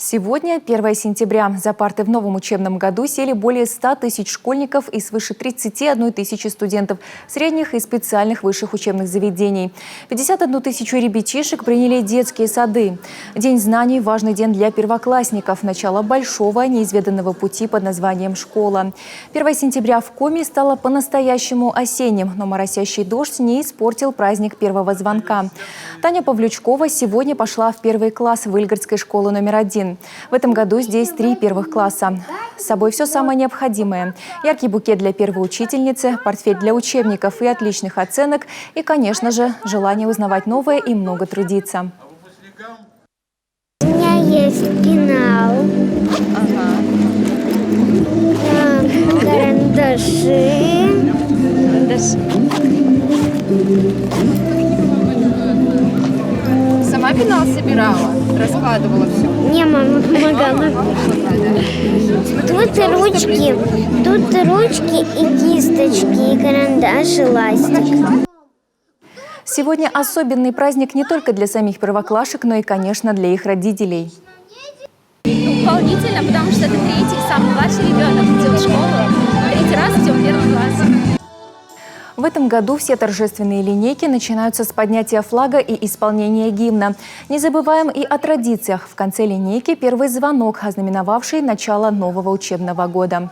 Сегодня 1 сентября. За парты в новом учебном году сели более 100 тысяч школьников и свыше 31 тысячи студентов средних и специальных высших учебных заведений. 51 тысячу ребятишек приняли детские сады. День знаний – важный день для первоклассников. Начало большого неизведанного пути под названием «Школа». 1 сентября в Коми стало по-настоящему осенним, но моросящий дождь не испортил праздник первого звонка. Таня Павлючкова сегодня пошла в первый класс Выльгородской школы номер 1. В этом году здесь 3 первых класса. С собой все самое необходимое. Яркий букет для первой учительницы, портфель для учебников и отличных оценок. И, конечно же, желание узнавать новое и много трудиться. У меня есть пенал, карандаши. Сама пенал собирала, раскладывала все. Не, мама помогала. Тут ручки и кисточки, и карандаш, и ластик. Сегодня особенный праздник не только для самих первоклашек, но и, конечно, для их родителей. Волнительно, потому что это третий, самый младший ребенок идет в школу. Третий раз идем в первый класс. В этом году все торжественные линейки начинаются с поднятия флага и исполнения гимна. Не забываем и о традициях. В конце линейки первый звонок, ознаменовавший начало нового учебного года.